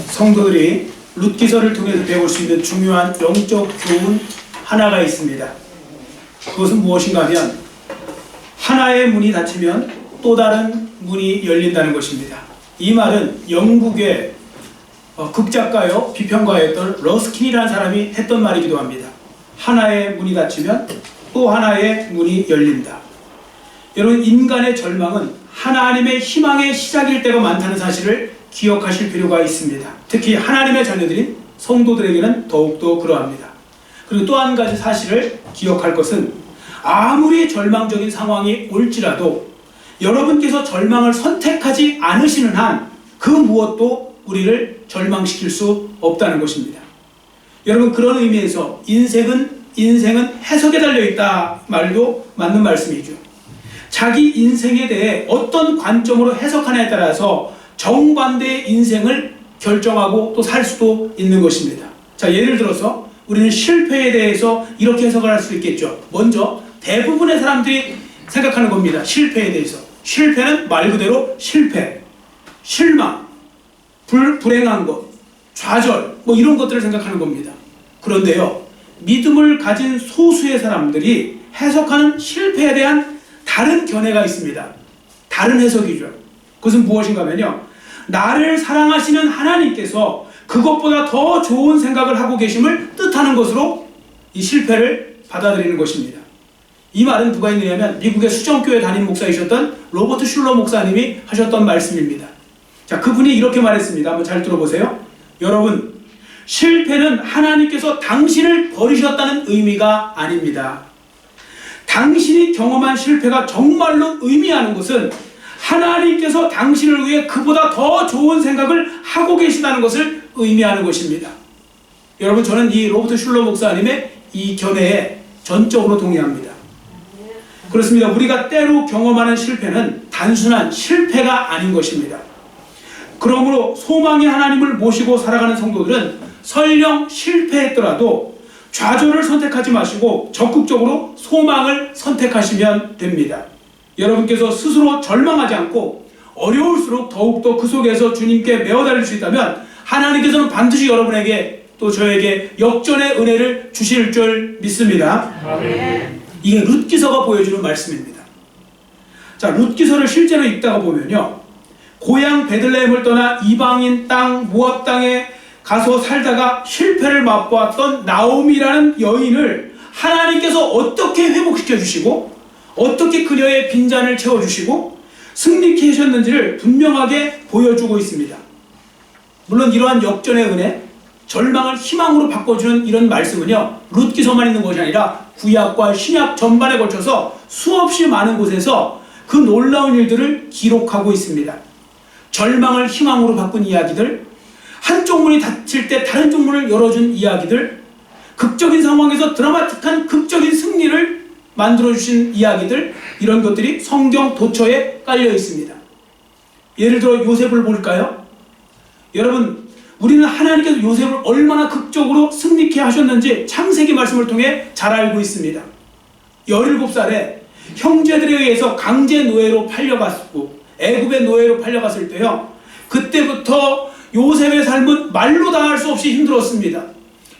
성도들이 룻기서를 통해서 배울 수 있는 중요한 영적 교훈 하나가 있습니다. 그것은 무엇인가 하면 하나의 문이 닫히면 또 다른 문이 열린다는 것입니다. 이 말은 영국의 극작가요 비평가였던 러스킨이라는 사람이 했던 말이기도 합니다. 하나의 문이 닫히면 또 하나의 문이 열린다. 여러분, 인간의 절망은 하나님의 희망의 시작일 때가 많다는 사실을 기억하실 필요가 있습니다. 특히 하나님의 자녀들인 성도들에게는 더욱더 그러합니다. 그리고 또 한 가지 사실을 기억할 것은 아무리 절망적인 상황이 올지라도 여러분께서 절망을 선택하지 않으시는 한 그 무엇도 우리를 절망시킬 수 없다는 것입니다. 여러분, 그런 의미에서 인생은 해석에 달려있다 말도 맞는 말씀이죠. 자기 인생에 대해 어떤 관점으로 해석하냐에 따라서 정반대의 인생을 결정하고 또 살 수도 있는 것입니다. 자, 예를 들어서 우리는 실패에 대해서 이렇게 해석을 할 수 있겠죠. 먼저 대부분의 사람들이 생각하는 겁니다. 실패에 대해서. 실패는 말 그대로 실패, 실망, 불행한 것, 좌절, 이런 것들을 생각하는 겁니다. 그런데요, 믿음을 가진 소수의 사람들이 해석하는 실패에 대한 다른 견해가 있습니다. 다른 해석이죠. 그것은 무엇인가 하면요, 나를 사랑하시는 하나님께서 그것보다 더 좋은 생각을 하고 계심을 뜻하는 것으로 이 실패를 받아들이는 것입니다. 이 말은 누가 했느냐면 미국의 수정교회 담임 목사이셨던 로버트 슐러 목사님이 하셨던 말씀입니다. 자, 그분이 이렇게 말했습니다. 한번 잘 들어보세요. 여러분, 실패는 하나님께서 당신을 버리셨다는 의미가 아닙니다. 당신이 경험한 실패가 정말로 의미하는 것은 하나님께서 당신을 위해 그보다 더 좋은 생각을 하고 계시다는 것을 의미하는 것입니다. 여러분, 저는 이 로버트 슐러 목사님의 이 견해에 전적으로 동의합니다. 그렇습니다. 우리가 때로 경험하는 실패는 단순한 실패가 아닌 것입니다. 그러므로 소망의 하나님을 모시고 살아가는 성도들은 설령 실패했더라도 좌절을 선택하지 마시고 적극적으로 소망을 선택하시면 됩니다. 여러분께서 스스로 절망하지 않고 어려울수록 더욱더 그 속에서 주님께 메어달릴 수 있다면 하나님께서는 반드시 여러분에게 또 저에게 역전의 은혜를 주실 줄 믿습니다. 아멘. 이게 룻기서가 보여주는 말씀입니다. 자, 룻기서를 실제로 읽다가 보면요, 고향 베들레헴을 떠나 이방인 땅 모압 땅에 가서 살다가 실패를 맛보았던 나오미라는 여인을 하나님께서 어떻게 회복시켜 주시고 어떻게 그녀의 빈잔을 채워주시고 승리케 하셨는지를 분명하게 보여주고 있습니다. 물론 이러한 역전의 은혜, 절망을 희망으로 바꿔주는 이런 말씀은요, 룻기서만 있는 것이 아니라 구약과 신약 전반에 걸쳐서 수없이 많은 곳에서 그 놀라운 일들을 기록하고 있습니다. 절망을 희망으로 바꾼 이야기들, 한쪽 문이 닫힐 때 다른 쪽 문을 열어준 이야기들, 극적인 상황에서 드라마틱한 극적인 승리를 만들어주신 이야기들, 이런 것들이 성경 도처에 깔려 있습니다. 예를 들어 요셉을 볼까요? 여러분, 우리는 하나님께서 요셉을 얼마나 극적으로 승리케 하셨는지 창세기 말씀을 통해 잘 알고 있습니다. 17살에 형제들에 의해서 강제 노예로 팔려갔고 애굽의 노예로 팔려갔을 때요, 그때부터 요셉의 삶은 말로 다 할 수 없이 힘들었습니다.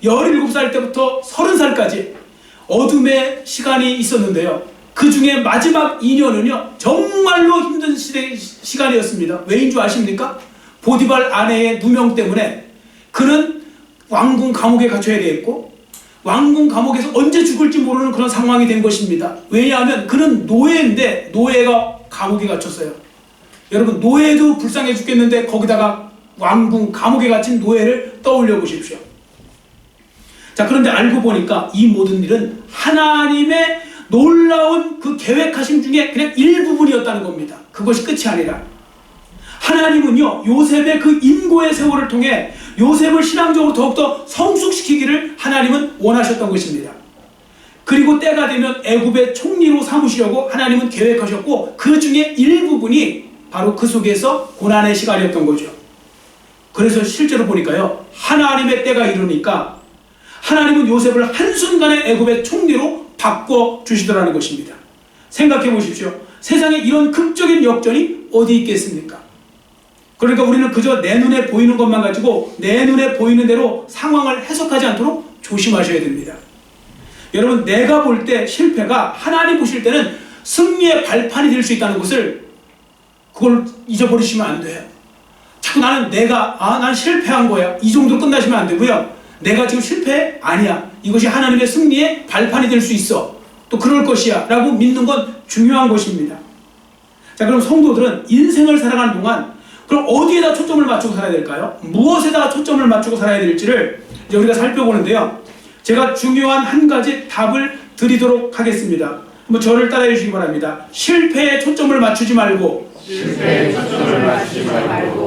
17살 때부터 30살까지 어둠의 시간이 있었는데요, 그 중에 마지막 2년은요 정말로 힘든 시간이었습니다. 왜인 줄 아십니까? 보디발 아내의 누명 때문에 그는 왕궁 감옥에 갇혀야 되겠고 왕궁 감옥에서 언제 죽을지 모르는 그런 상황이 된 것입니다. 왜냐하면 그는 노예인데 노예가 감옥에 갇혔어요. 여러분, 노예도 불쌍해 죽겠는데 거기다가 왕궁 감옥에 갇힌 노예를 떠올려 보십시오. 자, 그런데 알고 보니까 이 모든 일은 하나님의 놀라운 그 계획하심 중에 그냥 일부분이었다는 겁니다. 그것이 끝이 아니라 하나님은요, 요셉의 그 인고의 세월을 통해 요셉을 신앙적으로 더욱더 성숙시키기를 하나님은 원하셨던 것입니다. 그리고 때가 되면 애굽의 총리로 삼으시려고 하나님은 계획하셨고 그 중에 일부분이 바로 그 속에서 고난의 시간이었던 거죠. 그래서 실제로 보니까요, 하나님의 때가 이르니까 하나님은 요셉을 한순간에 애굽의 총리로 바꿔주시더라는 것입니다. 생각해 보십시오. 세상에 이런 극적인 역전이 어디 있겠습니까? 그러니까 우리는 그저 내 눈에 보이는 것만 가지고 내 눈에 보이는 대로 상황을 해석하지 않도록 조심하셔야 됩니다. 여러분, 내가 볼 때 실패가 하나님 보실 때는 승리의 발판이 될 수 있다는 것을 그걸 잊어버리시면 안 돼요. 자꾸 나는 난 실패한 거야, 이 정도로 끝나시면 안 되고요. 내가 지금 실패? 아니야. 이것이 하나님의 승리의 발판이 될 수 있어. 또 그럴 것이야 라고 믿는 건 중요한 것입니다. 자, 그럼 성도들은 인생을 살아가는 동안 그럼 어디에다 초점을 맞추고 살아야 될까요? 무엇에다가 초점을 맞추고 살아야 될지를 이제 우리가 살펴보는데요. 제가 중요한 한 가지 답을 드리도록 하겠습니다. 한번 저를 따라해 주시기 바랍니다. 실패에 초점을 맞추지 말고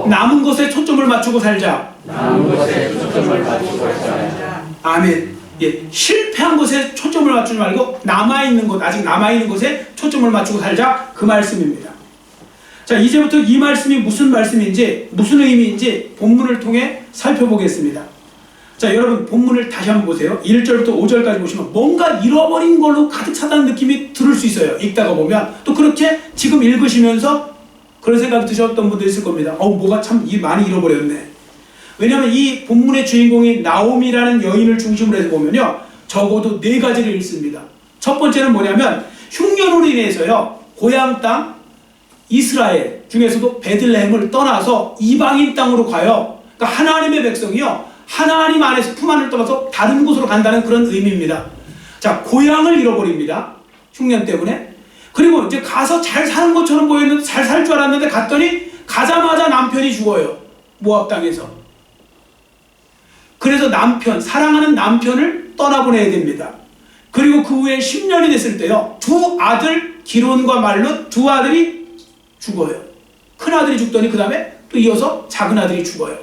남은 것에 초점을 맞추고 살자. 아멘. 예, 실패한 것에 초점을 맞추지 말고 아직 남아있는 것에 초점을 맞추고 살자, 그 말씀입니다. 자, 이제부터 이 말씀이 무슨 말씀인지, 무슨 의미인지 본문을 통해 살펴보겠습니다. 자, 여러분, 본문을 다시 한번 보세요. 1절부터 5절까지 보시면 뭔가 잃어버린 걸로 가득 차다는 느낌이 들을 수 있어요. 읽다가 보면. 또 그렇게 지금 읽으시면서 그런 생각이 드셨던 분도 있을 겁니다. 뭐가 참 많이 잃어버렸네. 왜냐하면 이 본문의 주인공인 나오미라는 여인을 중심으로 해서 보면요, 적어도 4가지를 읽습니다. 첫 번째는 뭐냐면 흉년으로 인해서요, 고향 땅 이스라엘 중에서도 베들레헴을 떠나서 이방인 땅으로 가요. 그러니까 하나님의 백성이요, 하나님 안에서 품 안을 떠나서 다른 곳으로 간다는 그런 의미입니다. 자, 고향을 잃어버립니다. 흉년 때문에. 그리고 이제 가서 잘 사는 것처럼 보였는데, 잘 살 줄 알았는데 갔더니 가자마자 남편이 죽어요. 모압 땅에서. 그래서 사랑하는 남편을 떠나보내야 됩니다. 그리고 그 후에 10년이 됐을 때요, 두 아들 기론과 말룻 두 아들이 죽어요. 큰 아들이 죽더니 그 다음에 또 이어서 작은 아들이 죽어요.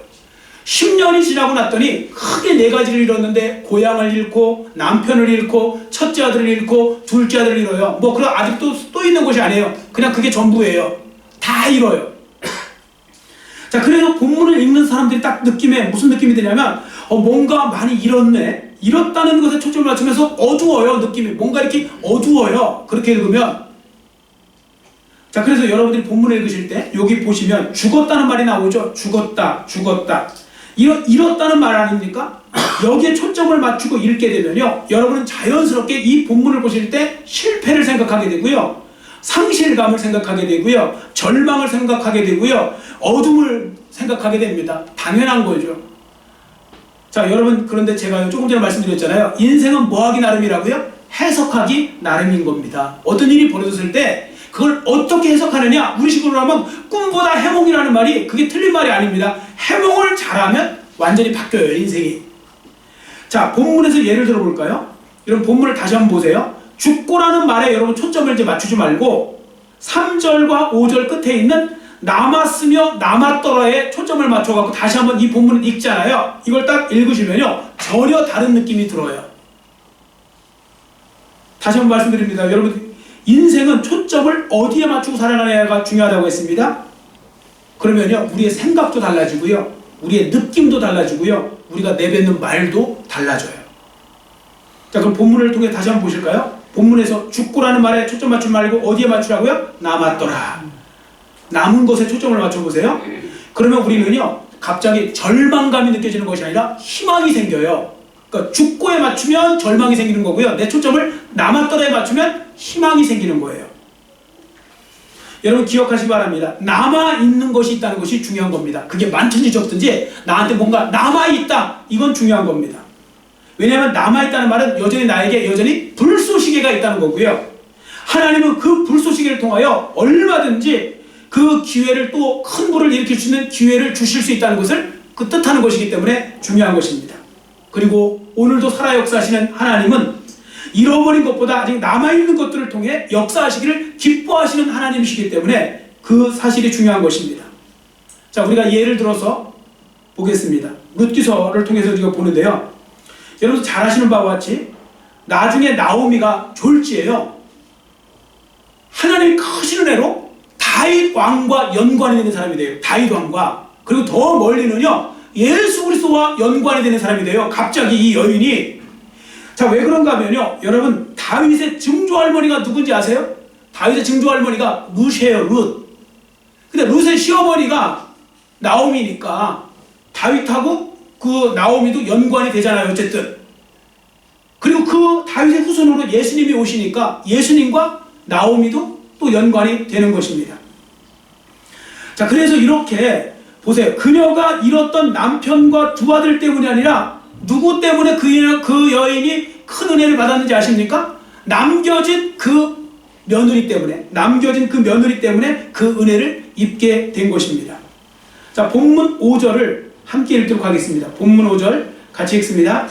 10년이 지나고 났더니 크게 4가지를 잃었는데, 고향을 잃고 남편을 잃고 첫째 아들을 잃고 둘째 아들을 잃어요. 그럼 아직도 또 있는 것이 아니에요. 그냥 그게 전부예요. 다 잃어요. 자, 그래서 본문을 읽는 사람들이 딱 무슨 느낌이 드냐면, 뭔가 많이 잃었네. 잃었다는 것에 초점을 맞추면서 어두워요. 느낌이 뭔가 이렇게 어두워요. 그렇게 읽으면. 자, 그래서 여러분들이 본문을 읽으실 때 여기 보시면 죽었다는 말이 나오죠. 죽었다. 잃었다는 말 아닙니까? 여기에 초점을 맞추고 읽게 되면요, 여러분은 자연스럽게 이 본문을 보실 때 실패를 생각하게 되고요, 상실감을 생각하게 되고요, 절망을 생각하게 되고요, 어둠을 생각하게 됩니다. 당연한 거죠. 자, 여러분, 그런데 제가 조금 전에 말씀드렸잖아요. 인생은 뭐하기 나름이라고요? 해석하기 나름인 겁니다. 어떤 일이 벌어졌을 때 그걸 어떻게 해석하느냐, 우리식으로 하면 꿈보다 해몽이라는 말이 그게 틀린 말이 아닙니다. 해몽을 잘하면 완전히 바뀌어요, 인생이. 자, 본문에서 예를 들어볼까요? 여러분, 본문을 다시 한번 보세요. 죽고라는 말에 여러분 초점을 이제 맞추지 말고 3절과 5절 끝에 있는 남았으며 남았더라에 초점을 맞춰갖고 다시 한번 이 본문을 읽잖아요. 이걸 딱 읽으시면요, 전혀 다른 느낌이 들어요. 다시 한번 말씀드립니다. 여러분, 인생은 초점을 어디에 맞추고 살아가느냐가 중요하다고 했습니다. 그러면요, 우리의 생각도 달라지고요, 우리의 느낌도 달라지고요, 우리가 내뱉는 말도 달라져요. 자, 그럼 본문을 통해 다시 한번 보실까요? 본문에서 죽고라는 말에 초점 맞추지 말고 어디에 맞추라고요? 남았더라. 남은 것에 초점을 맞춰보세요. 그러면 우리는요, 갑자기 절망감이 느껴지는 것이 아니라 희망이 생겨요. 그러니까 죽고에 맞추면 절망이 생기는 거고요, 내 초점을 남았더라에 맞추면 희망이 생기는 거예요. 여러분, 기억하시기 바랍니다. 남아있는 것이 있다는 것이 중요한 겁니다. 그게 많든지 적든지 나한테 뭔가 남아있다, 이건 중요한 겁니다. 왜냐하면 남아있다는 말은 나에게 불쏘시개가 있다는 거고요, 하나님은 그 불쏘시개를 통하여 얼마든지 그 기회를, 또 큰 불을 일으킬 수 있는 기회를 주실 수 있다는 것을 뜻하는 것이기 때문에 중요한 것입니다. 그리고 오늘도 살아 역사하시는 하나님은 잃어버린 것보다 아직 남아있는 것들을 통해 역사하시기를 기뻐하시는 하나님이시기 때문에 그 사실이 중요한 것입니다. 자, 우리가 예를 들어서 보겠습니다. 룻기서를 통해서 우리가 보는데요, 여러분 잘 아시는 바와 같이 나중에 나오미가 졸지예요. 하나님이 크신 은혜로 다윗 왕과 연관이 되는 사람이 돼요. 다윗 왕과. 그리고 더 멀리는요, 예수 그리스도와 연관이 되는 사람이 돼요. 갑자기 이 여인이. 자, 왜 그런가 하면요, 여러분, 다윗의 증조할머니가 누군지 아세요? 다윗의 증조할머니가 룻이에요, 룻. 근데 룻의 시어머니가 나오미니까 다윗하고 그 나오미도 연관이 되잖아요. 어쨌든. 그리고 그 다윗의 후손으로 예수님이 오시니까 예수님과 나오미도 또 연관이 되는 것입니다. 자, 그래서 이렇게 보세요. 그녀가 잃었던 남편과 두 아들 때문이 아니라 누구 때문에 그 여인이 큰 은혜를 받았는지 아십니까? 남겨진 그 며느리 때문에 그 은혜를 입게 된 것입니다. 자, 본문 5절을 함께 읽도록 하겠습니다. 본문 5절 같이 읽습니다.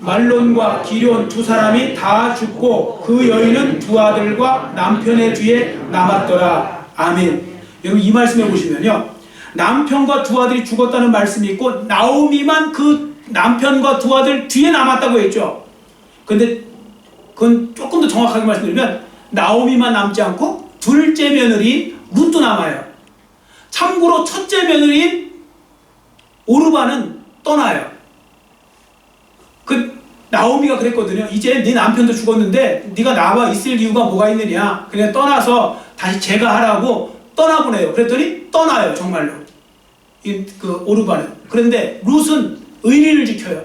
말론과 기럨 두 사람이 다 죽고 그 여인은 두 아들과 남편의 뒤에 남았더라. 아멘. 여러분, 이 말씀해 보시면요, 남편과 두 아들이 죽었다는 말씀이 있고 나오미만 그 남편과 두 아들 뒤에 남았다고 했죠. 근데 그건 조금 더 정확하게 말씀드리면 나오미만 남지 않고 둘째 며느리 룻도 남아요. 참고로 첫째 며느리인 오르바는 떠나요. 그 나오미가 그랬거든요. 이제 네 남편도 죽었는데 네가 나와 있을 이유가 뭐가 있느냐, 그냥 떠나서 다시 제가 하라고 떠나보내요. 그랬더니 떠나요. 정말로 그 오르바는. 그런데 룻은 의리를 지켜요.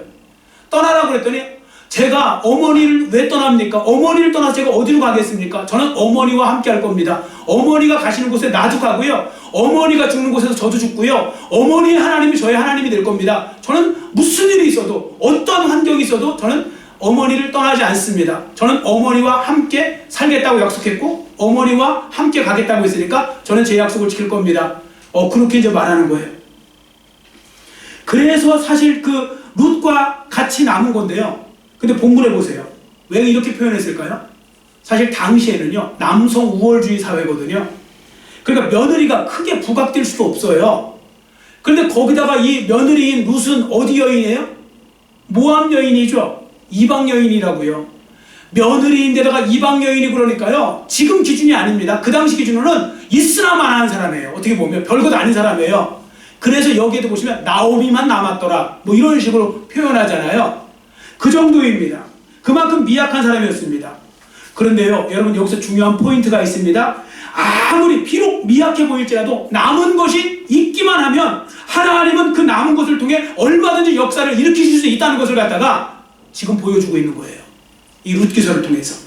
떠나라고 그랬더니 제가 어머니를 왜 떠납니까? 어머니를 떠나서 제가 어디로 가겠습니까? 저는 어머니와 함께 할 겁니다. 어머니가 가시는 곳에 나도 가고요, 어머니가 죽는 곳에서 저도 죽고요, 어머니의 하나님이 저의 하나님이 될 겁니다. 저는 무슨 일이 있어도 어떤 환경이 있어도 저는 어머니를 떠나지 않습니다. 저는 어머니와 함께 살겠다고 약속했고 어머니와 함께 가겠다고 했으니까 저는 제 약속을 지킬 겁니다. 그렇게 이제 말하는 거예요. 그래서 사실 그 룻과 같이 남은 건데요. 근데 본문에 보세요. 왜 이렇게 표현했을까요? 사실 당시에는요, 남성 우월주의 사회거든요. 그러니까 며느리가 크게 부각될 수도 없어요. 그런데 거기다가 이 며느리인 룻은 어디 여인이에요? 모압 여인이죠. 이방 여인이라고요. 며느리인데다가 이방 여인이 그러니까요, 지금 기준이 아닙니다. 그 당시 기준으로는 있으나만 하는 사람이에요. 어떻게 보면 별것 아닌 사람이에요. 그래서 여기에도 보시면 나오미만 남았더라, 뭐 이런 식으로 표현하잖아요. 그 정도입니다. 그만큼 미약한 사람이었습니다. 그런데요, 여러분, 여기서 중요한 포인트가 있습니다. 아무리 비록 미약해 보일지라도 남은 것이 있기만 하면 하나님은 그 남은 것을 통해 얼마든지 역사를 일으키실 수 있다는 것을 갖다가 지금 보여주고 있는 거예요. 이 룻기서를 통해서.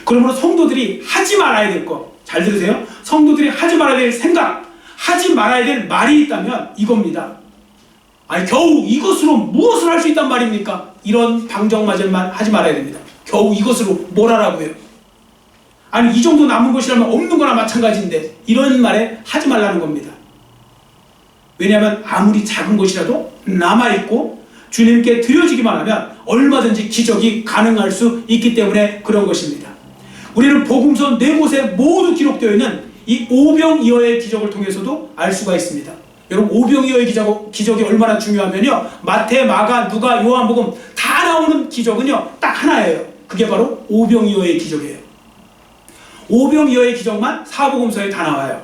그러므로 성도들이 하지 말아야 될 것, 잘 들으세요. 성도들이 하지 말아야 될 생각, 하지 말아야 될 말이 있다면 이겁니다. 아니, 겨우 이것으로 무엇을 할 수 있단 말입니까? 이런 방정맞은 말 하지 말아야 됩니다. 겨우 이것으로 뭘 하라고요? 아니, 이 정도 남은 것이라면 없는 거나 마찬가지인데 이런 말에 하지 말라는 겁니다. 왜냐하면 아무리 작은 것이라도 남아있고 주님께 드려지기만 하면 얼마든지 기적이 가능할 수 있기 때문에 그런 것입니다. 우리는 복음서 4곳에 모두 기록되어 있는 이 오병이어의 기적을 통해서도 알 수가 있습니다. 여러분, 오병이어의 기적이 얼마나 중요하면요, 마태, 마가, 누가, 요한복음 다 나오는 기적은요 딱 하나예요. 그게 바로 오병이어의 기적이에요. 오병이어의 기적만 사복음서에 다 나와요.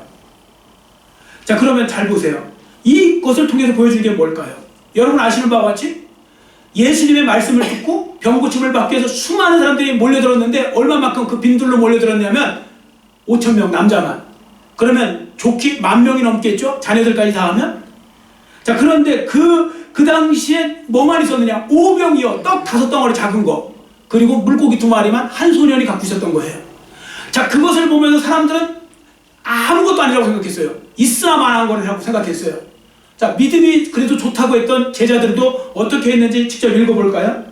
자, 그러면 잘 보세요. 이것을 통해서 보여준 게 뭘까요? 여러분 아시는 바와 같이 예수님의 말씀을 듣고 병고침을 받기 위해서 수많은 사람들이 몰려들었는데 얼마만큼 그 빈들로 몰려들었냐면 5,000명 남자만. 그러면 좋기 10,000명이 넘겠죠? 자녀들까지 다 하면? 자, 그런데 그 당시에 뭐만 있었느냐? 오병이어, 떡 5덩어리 작은 거, 그리고 물고기 2마리만 한 소년이 갖고 있었던 거예요. 자, 그것을 보면서 사람들은 아무것도 아니라고 생각했어요. 있으나 마나한 거라고 생각했어요. 자, 믿음이 그래도 좋다고 했던 제자들도 어떻게 했는지 직접 읽어볼까요?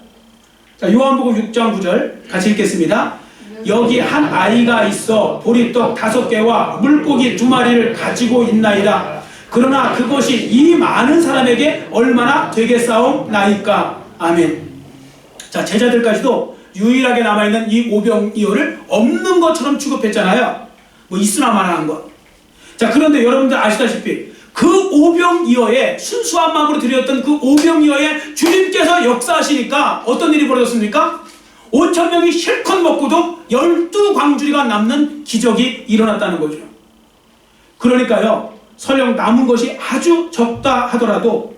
자, 요한복음 6장 9절 같이 읽겠습니다. 여기 한 아이가 있어 보리떡 5개와 물고기 2마리를 가지고 있나이다. 그러나 그것이 이 많은 사람에게 얼마나 되겠사옵나이까. 아멘. 자, 제자들까지도 유일하게 남아있는 이 오병이어를 없는 것처럼 취급했잖아요. 뭐 있으나 마나한 것. 자, 그런데 여러분들 아시다시피 그 오병이어에 순수한 마음으로 드렸던 그 오병이어에 주님께서 역사하시니까 어떤 일이 벌어졌습니까? 5,000명이 실컷 먹고도 12광주리가 남는 기적이 일어났다는 거죠. 그러니까요, 설령 남은 것이 아주 적다 하더라도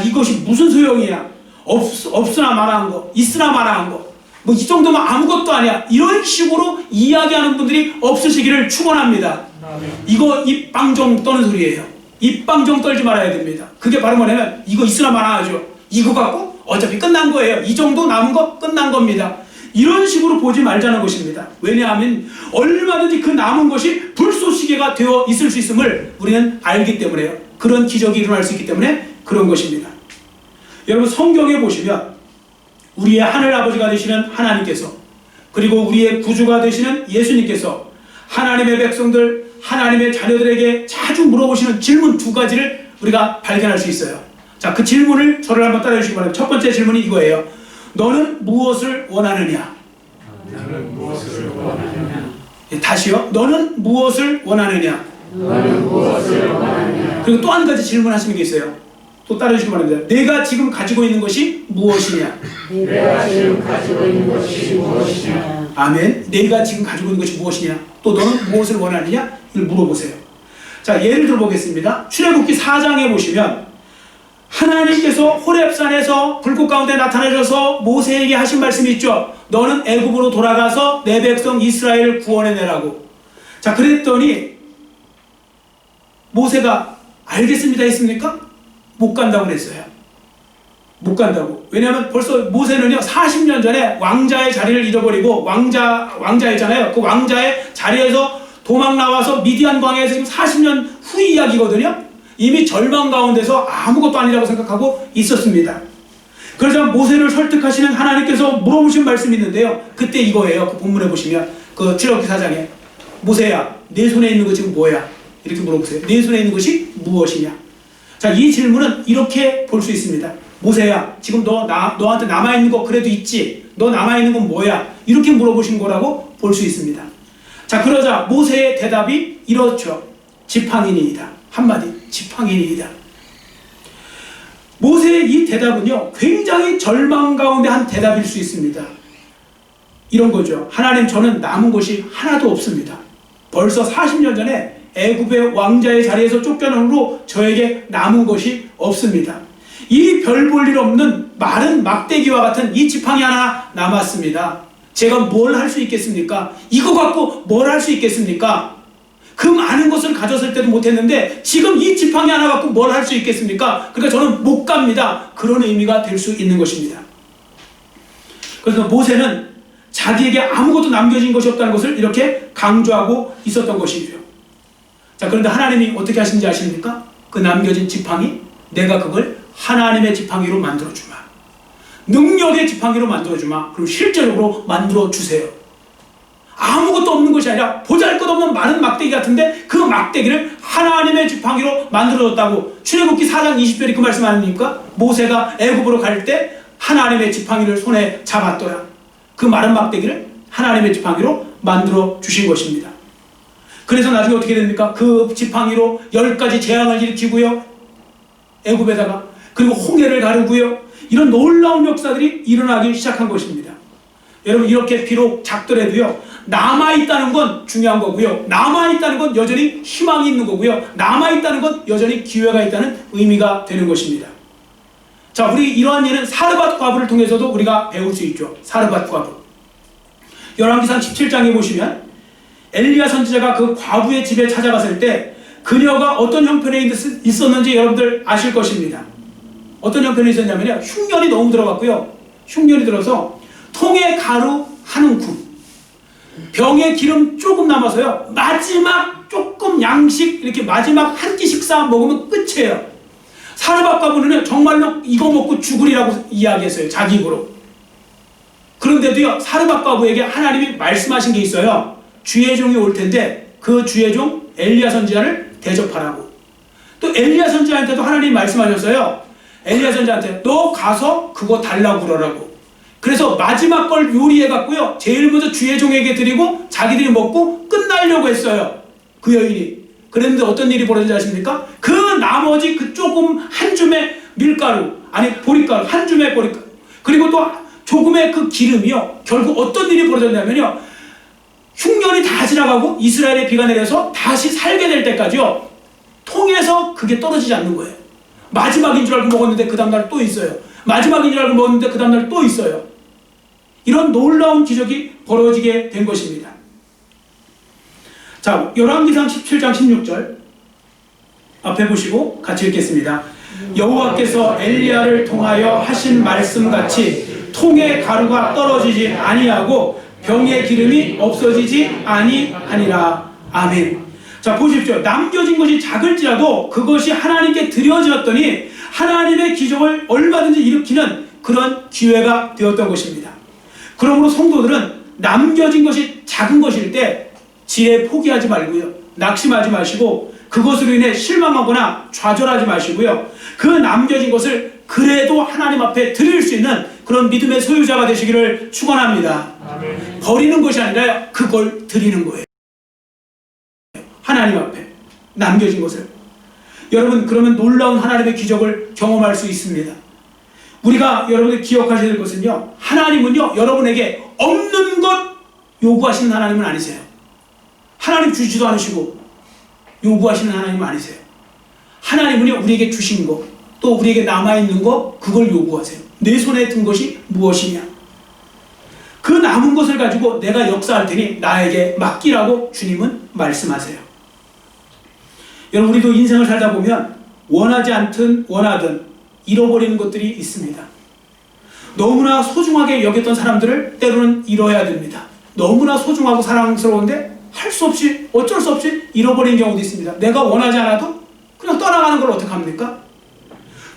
이것이 무슨 소용이야, 없으나 마나한 거, 있으나 마나한 거, 뭐 이 정도면 아무것도 아니야, 이런 식으로 이야기하는 분들이 없으시기를 축원합니다. 이거 입 빵정 떠는 소리예요. 입방정 떨지 말아야 됩니다. 그게 바로 뭐냐면 이거 있으나 마나 하죠. 이거 갖고 어차피 끝난 거예요. 이 정도 남은 거 끝난 겁니다. 이런 식으로 보지 말자는 것입니다. 왜냐하면 얼마든지 그 남은 것이 불쏘시개가 되어 있을 수 있음을 우리는 알기 때문에요. 그런 기적이 일어날 수 있기 때문에 그런 것입니다. 여러분 성경에 보시면 우리의 하늘아버지가 되시는 하나님께서 그리고 우리의 구주가 되시는 예수님께서 하나님의 백성들, 하나님의 자녀들에게 자주 물어보시는 질문 두 가지를 우리가 발견할 수 있어요. 자, 그 질문을 저를 한번 따라해 주시기 바랍니다. 첫 번째 질문이 이거예요. 너는 무엇을 원하느냐? 너는 무엇을 원하느냐? 다시요. 너는 무엇을 원하느냐? 너는 무엇을 원하느냐? 그리고 또 한 가지 질문하시는 게 있어요. 또 따라해 주시기 바랍니다. 내가 지금 가지고 있는 것이 무엇이냐? 내가 지금 가지고 있는 것이 무엇이냐? 아멘. 내가 지금 가지고 있는 것이 무엇이냐? 또 너는 무엇을 원하느냐? 이걸 물어보세요. 자, 예를 들어 보겠습니다. 출애굽기 4장에 보시면 하나님께서 호렙산에서 불꽃 가운데 나타나셔서 모세에게 하신 말씀이 있죠. 너는 애굽으로 돌아가서 내 백성 이스라엘을 구원해내라고. 자, 그랬더니 모세가 알겠습니다 했습니까? 못 간다고 그랬어요. 못 간다고. 왜냐하면 벌써 모세는요 40년 전에 왕자의 자리를 잃어버리고 왕자였잖아요. 그 왕자의 자리에서 도망 나와서 미디안 광야에서 지금 40년 후 이야기거든요. 이미 절망 가운데서 아무것도 아니라고 생각하고 있었습니다. 그러자 모세를 설득하시는 하나님께서 물어보신 말씀이 있는데요. 그때 이거예요. 그 본문에 보시면 그 출애굽기 4장에 모세야 내 손에 있는 거 지금 뭐야? 이렇게 물어보세요. 내 손에 있는 것이 무엇이냐? 자, 이 질문은 이렇게 볼 수 있습니다. 모세야 지금 너한테 남아있는 거 그래도 있지? 너 남아있는 건 뭐야? 이렇게 물어보신 거라고 볼 수 있습니다. 자, 그러자 모세의 대답이 이렇죠. 지팡이니이다. 한마디 지팡이니이다. 모세의 이 대답은요 굉장히 절망 가운데 한 대답일 수 있습니다. 이런 거죠. 하나님 저는 남은 것이 하나도 없습니다. 벌써 40년 전에 애굽의 왕자의 자리에서 쫓겨난 후로 저에게 남은 것이 없습니다. 이 별 볼 일 없는 마른 막대기와 같은 이 지팡이 하나 남았습니다. 제가 뭘 할 수 있겠습니까? 이거 갖고 뭘 할 수 있겠습니까? 그 많은 것을 가졌을 때도 못했는데 지금 이 지팡이 하나 갖고 뭘 할 수 있겠습니까? 그러니까 저는 못 갑니다. 그런 의미가 될 수 있는 것입니다. 그래서 모세는 자기에게 아무것도 남겨진 것이 없다는 것을 이렇게 강조하고 있었던 것이죠. 자, 그런데 하나님이 어떻게 하신지 아십니까? 그 남겨진 지팡이, 내가 그걸 하나님의 지팡이로 만들어주마. 능력의 지팡이로 만들어주마. 그리고 실제적으로 만들어주세요. 아무것도 없는 것이 아니라 보잘것없는 마른 막대기 같은데 그 막대기를 하나님의 지팡이로 만들어줬다고. 출애굽기 4장 20절이 그 말씀 아닙니까? 모세가 애굽으로 갈 때 하나님의 지팡이를 손에 잡았더라. 그 마른 막대기를 하나님의 지팡이로 만들어 주신 것입니다. 그래서 나중에 어떻게 됩니까? 그 지팡이로 10가지 재앙을 일으키고요. 애굽에다가. 그리고 홍해를 가르고요. 이런 놀라운 역사들이 일어나기 시작한 것입니다. 여러분 이렇게 비록 작더라도요. 남아있다는 건 중요한 거고요. 남아있다는 건 여전히 희망이 있는 거고요. 남아있다는 건 여전히 기회가 있다는 의미가 되는 것입니다. 자, 우리 이러한 예는 사르밧 과부를 통해서도 우리가 배울 수 있죠. 사르밧 과부. 열왕기상 17장에 보시면 엘리야 선지자가 그 과부의 집에 찾아갔을 때 그녀가 어떤 형편에 있었는지 여러분들 아실 것입니다. 어떤 형편에 있었냐면요. 흉년이 너무 들어갔고요. 흉년이 들어서 통에 가루 한 움큼, 병에 기름 조금 남아서요. 마지막 조금 양식 이렇게 마지막 한 끼 식사 먹으면 끝이에요. 사르밧 과부는 정말로 이거 먹고 죽으리라고 이야기했어요. 자기 입으로. 그런데도요. 사르밧 과부에게 하나님이 말씀하신 게 있어요. 주의 종이 올 텐데 그 주의 종 엘리야 선지자를 대접하라고. 또 엘리야 선지자한테도 하나님이 말씀하셨어요. 엘리야 선지자한테 너 가서 그거 달라고 그러라고. 그래서 마지막 걸 요리해갖고요. 제일 먼저 주의 종에게 드리고 자기들이 먹고 끝나려고 했어요. 그 여인이. 그랬는데 어떤 일이 벌어진지 아십니까? 그 나머지 그 조금 한 줌의 밀가루, 아니 보리가루, 한 줌의 보리가루, 그리고 또 조금의 그 기름이요. 결국 어떤 일이 벌어졌냐면요. 흉년이 다 지나가고 이스라엘에 비가 내려서 다시 살게 될 때까지요. 통에서 그게 떨어지지 않는 거예요. 마지막인 줄 알고 먹었는데 그 다음날 또 있어요. 마지막인 줄 알고 먹었는데 그 다음날 또 있어요. 이런 놀라운 기적이 벌어지게 된 것입니다. 자, 열왕기상 17장 16절. 앞에 보시고 같이 읽겠습니다. 여호와께서 엘리야를 통하여 하신 말씀같이 통에 가루가 떨어지지 아니하고 병의 기름이 없어지지 아니하니라. 아멘. 자, 보십시오. 남겨진 것이 작을지라도 그것이 하나님께 드려졌더니 하나님의 기적을 얼마든지 일으키는 그런 기회가 되었던 것입니다. 그러므로 성도들은 남겨진 것이 작은 것일 때 지혜 포기하지 말고요, 낙심하지 마시고 그것으로 인해 실망하거나 좌절하지 마시고요, 그 남겨진 것을 그래도 하나님 앞에 드릴 수 있는 그런 믿음의 소유자가 되시기를 축원합니다. 버리는 것이 아니라 그걸 드리는 거예요. 하나님 앞에 남겨진 것을. 여러분, 그러면 놀라운 하나님의 기적을 경험할 수 있습니다. 우리가 여러분들 기억하셔야 될 것은요, 하나님은요 여러분에게 없는 것 요구하시는 하나님은 아니세요. 하나님 주지도 않으시고 요구하시는 하나님은 아니세요. 하나님은요 우리에게 주신 것, 또 우리에게 남아있는 것, 그걸 요구하세요. 내 손에 든 것이 무엇이냐, 그 남은 것을 가지고 내가 역사할 테니 나에게 맡기라고 주님은 말씀하세요. 여러분, 우리도 인생을 살다 보면 원하지 않든 원하든 잃어버리는 것들이 있습니다. 너무나 소중하게 여겼던 사람들을 때로는 잃어야 됩니다. 너무나 소중하고 사랑스러운데 할 수 없이, 어쩔 수 없이 잃어버리는 경우도 있습니다. 내가 원하지 않아도 그냥 떠나가는 걸 어떻게 합니까?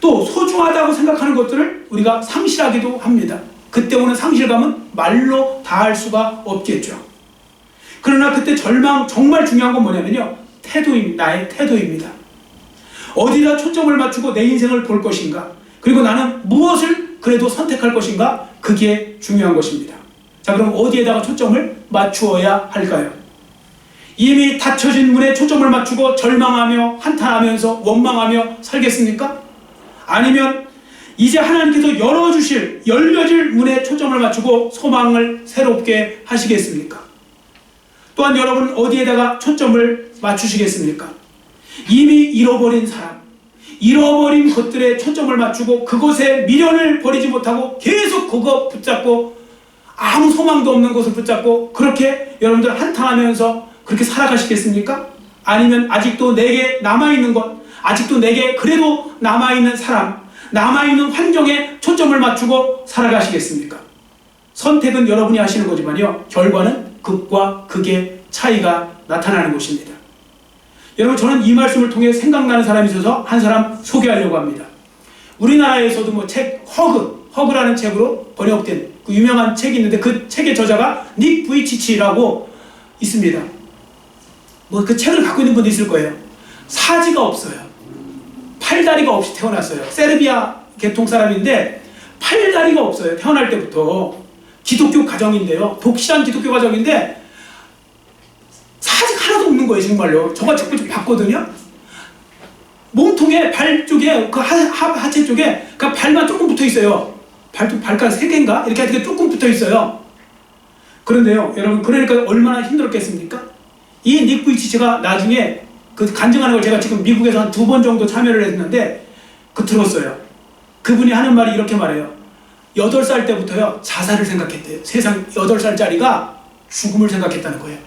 또 소중하다고 생각하는 것들을 우리가 상실하기도 합니다. 그때 오는 상실감은 말로 다할 수가 없겠죠. 그러나 그때 정말 중요한 건 뭐냐면요, 나의 태도입니다. 어디다 초점을 맞추고 내 인생을 볼 것인가, 그리고 나는 무엇을 그래도 선택할 것인가, 그게 중요한 것입니다. 자, 그럼 어디에다가 초점을 맞추어야 할까요? 이미 닫혀진 문에 초점을 맞추고 절망하며 한탄하면서 원망하며 살겠습니까? 아니면 이제 하나님께서 열려질 문에 초점을 맞추고 소망을 새롭게 하시겠습니까? 또한 여러분 어디에다가 초점을 맞추시겠습니까? 이미 잃어버린 사람, 잃어버린 것들에 초점을 맞추고 그것에 미련을 버리지 못하고 계속 그거 붙잡고 아무 소망도 없는 것을 붙잡고 그렇게 여러분들 한탄하면서 그렇게 살아가시겠습니까? 아니면 아직도 내게 남아있는 것, 아직도 내게 그래도 남아있는 사람, 남아있는 환경에 초점을 맞추고 살아가시겠습니까? 선택은 여러분이 하시는 거지만요, 결과는 극과 극의 차이가 나타나는 것입니다. 여러분, 저는 이 말씀을 통해 생각나는 사람이 있어서 한 사람 소개하려고 합니다. 우리나라에서도 뭐 책 허그라는 책으로 번역된 그 유명한 책이 있는데 그 책의 저자가 닉 부이치치라고 있습니다. 뭐 그 책을 갖고 있는 분도 있을 거예요. 사지가 없어요. 팔다리가 없이 태어났어요. 세르비아 계통 사람인데 팔다리가 없어요. 태어날 때부터. 기독교 가정인데요, 독실한 기독교 가정인데 사지가 하나도 없는 거예요. 정말로. 저가 책 봤거든요. 몸통에 발 쪽에 그 하체 쪽에 그 발만 조금 붙어 있어요. 발가락 3개인가? 이렇게 하여튼 조금 붙어 있어요. 그런데요, 여러분, 그러니까 얼마나 힘들었겠습니까? 이 닉 부이치치가 나중에 그 간증하는 걸 제가 지금 미국에서 한 2번 정도 참여를 했는데 들었어요. 그분이 하는 말이 이렇게 말해요. 8살 때부터요 자살을 생각했대요. 세상 8살짜리가 죽음을 생각했다는 거예요.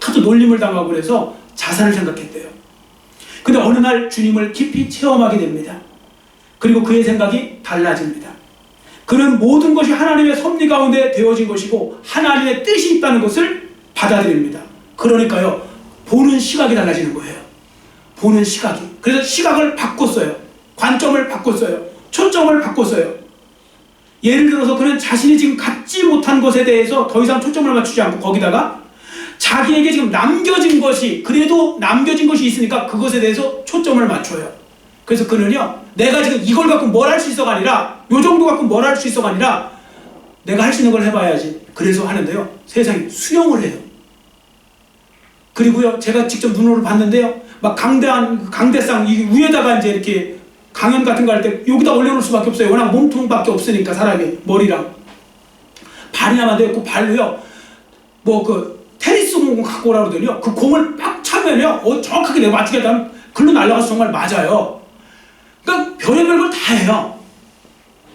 하도 놀림을 당하고 그래서 자살을 생각했대요. 근데 어느 날 주님을 깊이 체험하게 됩니다. 그리고 그의 생각이 달라집니다. 그는 모든 것이 하나님의 섭리 가운데 되어진 것이고 하나님의 뜻이 있다는 것을 받아들입니다. 그러니까요, 보는 시각이 달라지는 거예요. 보는 시각이. 그래서 시각을 바꿨어요. 관점을 바꿨어요. 초점을 바꿨어요. 예를 들어서 그는 자신이 지금 갖지 못한 것에 대해서 더 이상 초점을 맞추지 않고 거기다가 자기에게 지금 그래도 남겨진 것이 있으니까 그것에 대해서 초점을 맞춰요. 그래서 그는요, 내가 지금 이걸 갖고 뭘 할 수 있어가 아니라, 요 정도 갖고 뭘 할 수 있어가 아니라 내가 할 수 있는 걸 해봐야지. 그래서 하는데요, 세상에 수영을 해요. 그리고요, 제가 직접 눈으로 봤는데요, 막 강대상 이 위에다가 이제 이렇게 강연 같은 거 할 때 여기다 올려놓을 수밖에 없어요. 워낙 몸통밖에 없으니까 사람이 머리랑 발이나만 되고 발로요, 뭐 그 테니스 공 갖고 오라고 그러더니요, 그 공을 빡 차면요, 정확하게 내가 맞추게 하면 글로 날아가서 정말 맞아요. 그러니까 별의별 걸 다 해요.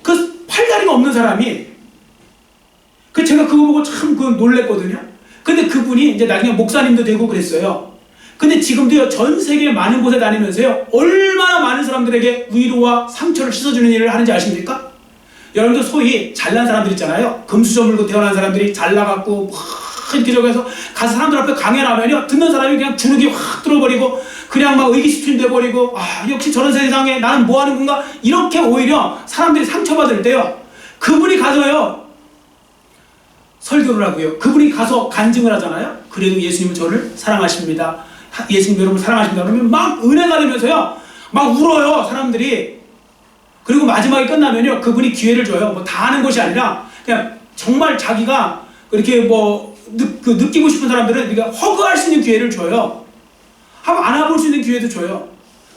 그 팔다리가 없는 사람이. 제가 그거 보고 참 놀랬거든요. 근데 그분이 이제 나중에 목사님도 되고 그랬어요. 근데 지금도요, 전 세계 많은 곳에 다니면서요, 얼마나 많은 사람들에게 위로와 상처를 씻어주는 일을 하는지 아십니까? 여러분들 소위 잘난 사람들 있잖아요. 금수저 물고 태어난 사람들이 잘나갖고 막 이렇게 저기서 가서 사람들 앞에 강연하면요, 듣는 사람이 그냥 주눅이 확 들어버리고 그냥 막 의기소침이 돼버리고, 아, 역시 저런 세상에 나는 뭐 하는 건가, 이렇게 오히려 사람들이 상처받을 때요, 그분이 가서요 설교를 하고요, 그분이 가서 간증을 하잖아요. 그래도 예수님은 저를 사랑하십니다, 예수님 여러분 사랑하십니다 그러면 막 은혜가 되면서요 막 울어요 사람들이. 그리고 마지막에 끝나면요, 그분이 기회를 줘요. 뭐 다 하는 것이 아니라 그냥 정말 자기가 이렇게 뭐 느끼고 싶은 사람들은 그러니까 허그할 수 있는 기회를 줘요. 한번 안아볼 수 있는 기회도 줘요.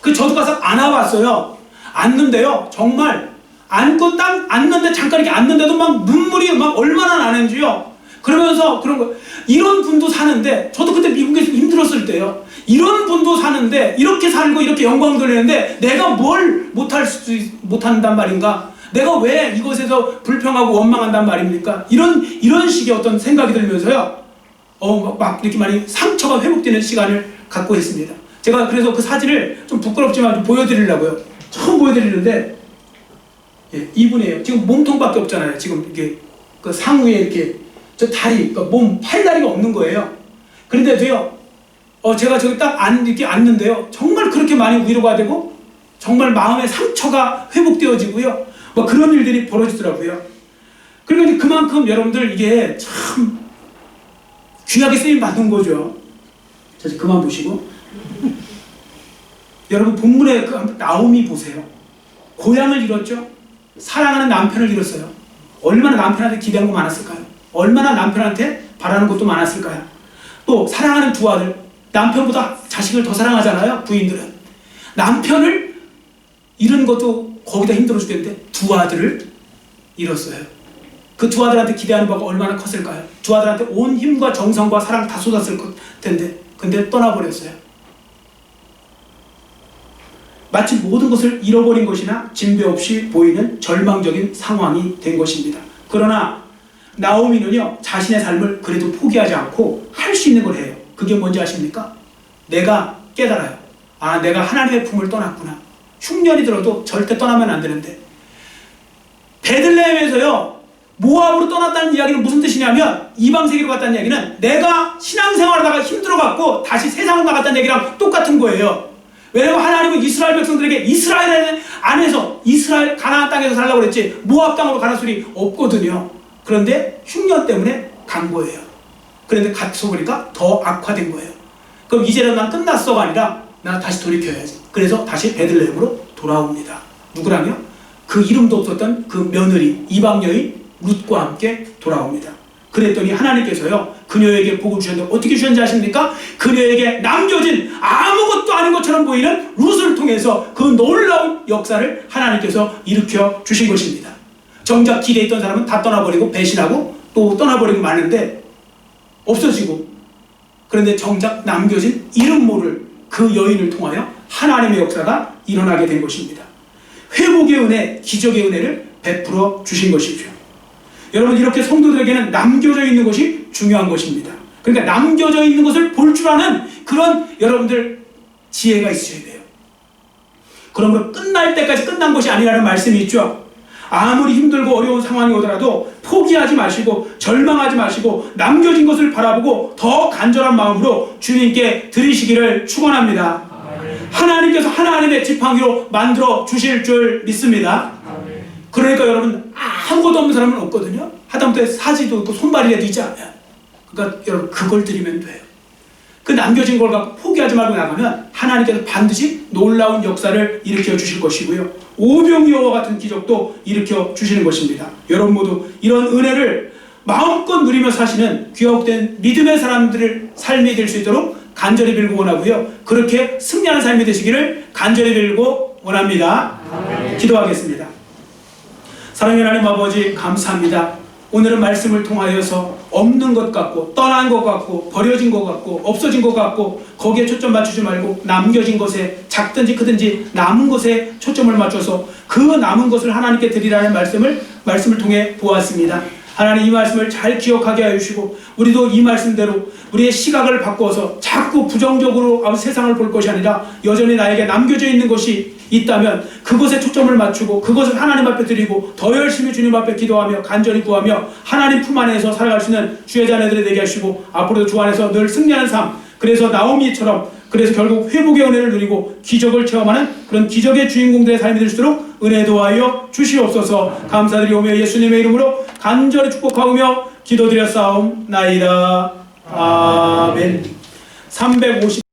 저도 가서 안아봤어요. 안는데요, 정말 안고 딱 안는데 잠깐 이렇게 안는데도 막 눈물이 막 얼마나 나는지요. 그러면서 그런 거, 이런 분도 사는데, 저도 그때 미국에서 힘들었을 때요, 이런 분도 사는데 이렇게 살고 이렇게 영광 돌리는데 내가 뭘 못한단 말인가, 내가 왜 이것에서 불평하고 원망한단 말입니까? 이런 식의 어떤 생각이 들면서요, 막 이렇게 많이 상처가 회복되는 시간을 갖고 있습니다. 제가 그래서 그 사진을 좀 부끄럽지만 좀 보여드리려고요. 처음 보여드리는데, 예, 이분이에요. 지금 몸통밖에 없잖아요. 지금 이게 그 상위에 이렇게 저 다리, 그러니까 몸 팔다리가 없는 거예요. 그런데도요, 제가 저기 딱 이렇게 앉는데요, 정말 그렇게 많이 위로가 되고 정말 마음의 상처가 회복되어지고요, 뭐 그런 일들이 벌어지더라고요. 그러니까 이제 그만큼 여러분들 이게 참 귀하게 쓰임 받는 거죠. 자, 이제 그만 보시고 여러분 본문에 그 나오미 보세요. 고향을 잃었죠. 사랑하는 남편을 잃었어요. 얼마나 남편한테 기대한 거 많았을까요? 얼마나 남편한테 바라는 것도 많았을까요? 또 사랑하는 두 아들, 남편보다 자식을 더 사랑하잖아요, 부인들은. 남편을 잃은 것도 거기다 힘들어 죽겠는데 두 아들을 잃었어요. 그 두 아들한테 기대하는 바가 얼마나 컸을까요? 두 아들한테 온 힘과 정성과 사랑 다 쏟았을 텐데, 근데 떠나버렸어요. 마치 모든 것을 잃어버린 것이나 진배 없이 보이는 절망적인 상황이 된 것입니다. 그러나 나오미는요, 자신의 삶을 그래도 포기하지 않고 할 수 있는 걸 해요. 그게 뭔지 아십니까? 내가 깨달아요. 아, 내가 하나님의 품을 떠났구나. 흉년이 들어도 절대 떠나면 안 되는데, 베들레헴에서요 모압으로 떠났다는 이야기는 무슨 뜻이냐면, 이방 세계로 갔다는 이야기는 내가 신앙생활하다가 힘들어갖고 다시 세상으로 나갔다는 얘기랑 똑같은 거예요. 왜냐면 하나님은 이스라엘 백성들에게 이스라엘 안에서, 이스라엘 가나안 땅에서 살라고 그랬지 모압 땅으로 가는 소리 없거든요. 그런데 흉년 때문에 간 거예요. 그런데 같이 보니까 더 악화된 거예요. 그럼 이제는 난 끝났어가 아니라 나 다시 돌이켜야지. 그래서 다시 베들레헴으로 돌아옵니다. 누구랑요? 그 이름도 없었던 그 며느리, 이방 여인 룻과 함께 돌아옵니다. 그랬더니 하나님께서요, 그녀에게 복을 주셨는데 어떻게 주셨는지 아십니까? 그녀에게 남겨진 아무것도 아닌 것처럼 보이는 룻을 통해서 그 놀라운 역사를 하나님께서 일으켜 주신 것입니다. 정작 기대했던 사람은 다 떠나버리고 배신하고 또 떠나버리고 마는데 없어지고, 그런데 정작 남겨진 이름 모를 그 여인을 통하여 하나님의 역사가 일어나게 된 것입니다. 회복의 은혜, 기적의 은혜를 베풀어 주신 것이죠. 여러분, 이렇게 성도들에게는 남겨져 있는 것이 중요한 것입니다. 그러니까 남겨져 있는 것을 볼 줄 아는 그런 여러분들 지혜가 있어야 돼요. 그러므로 끝날 때까지 끝난 것이 아니라는 말씀이 있죠. 아무리 힘들고 어려운 상황이 오더라도 포기하지 마시고 절망하지 마시고 남겨진 것을 바라보고 더 간절한 마음으로 주님께 드리시기를 축원합니다. 하나님께서 하나님의 지팡이로 만들어 주실 줄 믿습니다. 그러니까 여러분, 아무것도 없는 사람은 없거든요. 하다못해 사지도 없고 손발이라도 있지 않아요. 그러니까 여러분, 그걸 드리면 돼요. 그 남겨진 걸 갖고 포기하지 말고 나가면 하나님께서 반드시 놀라운 역사를 일으켜 주실 것이고요, 오병이어와 같은 기적도 일으켜 주시는 것입니다. 여러분 모두 이런 은혜를 마음껏 누리며 사시는 귀하옵된 믿음의 사람들의 삶이 될 수 있도록 간절히 빌고 원하고요, 그렇게 승리하는 삶이 되시기를 간절히 빌고 원합니다. 기도하겠습니다. 사랑의 하나님 아버지, 감사합니다. 오늘은 말씀을 통하여서 없는 것 같고 떠난 것 같고 버려진 것 같고 없어진 것 같고 거기에 초점 맞추지 말고 남겨진 것에, 작든지 크든지 남은 것에 초점을 맞춰서 그 남은 것을 하나님께 드리라는 말씀을 통해 보았습니다. 하나님 이 말씀을 잘 기억하게 하여 주시고 우리도 이 말씀대로 우리의 시각을 바꿔서 자꾸 부정적으로 세상을 볼 것이 아니라 여전히 나에게 남겨져 있는 것이 있다면 그것에 초점을 맞추고 그것을 하나님 앞에 드리고 더 열심히 주님 앞에 기도하며 간절히 구하며 하나님 품 안에서 살아갈 수 있는 주의 자녀들이 되게 하시고 앞으로도 주 안에서 늘 승리하는 삶, 그래서 나오미처럼 그래서 결국 회복의 은혜를 누리고 기적을 체험하는 그런 기적의 주인공들의 삶이 될 수 있도록 은혜 도하여 주시옵소서. 감사드리오며 예수님의 이름으로 간절히 축복하오며 기도드렸사옵나이다. 아멘. 350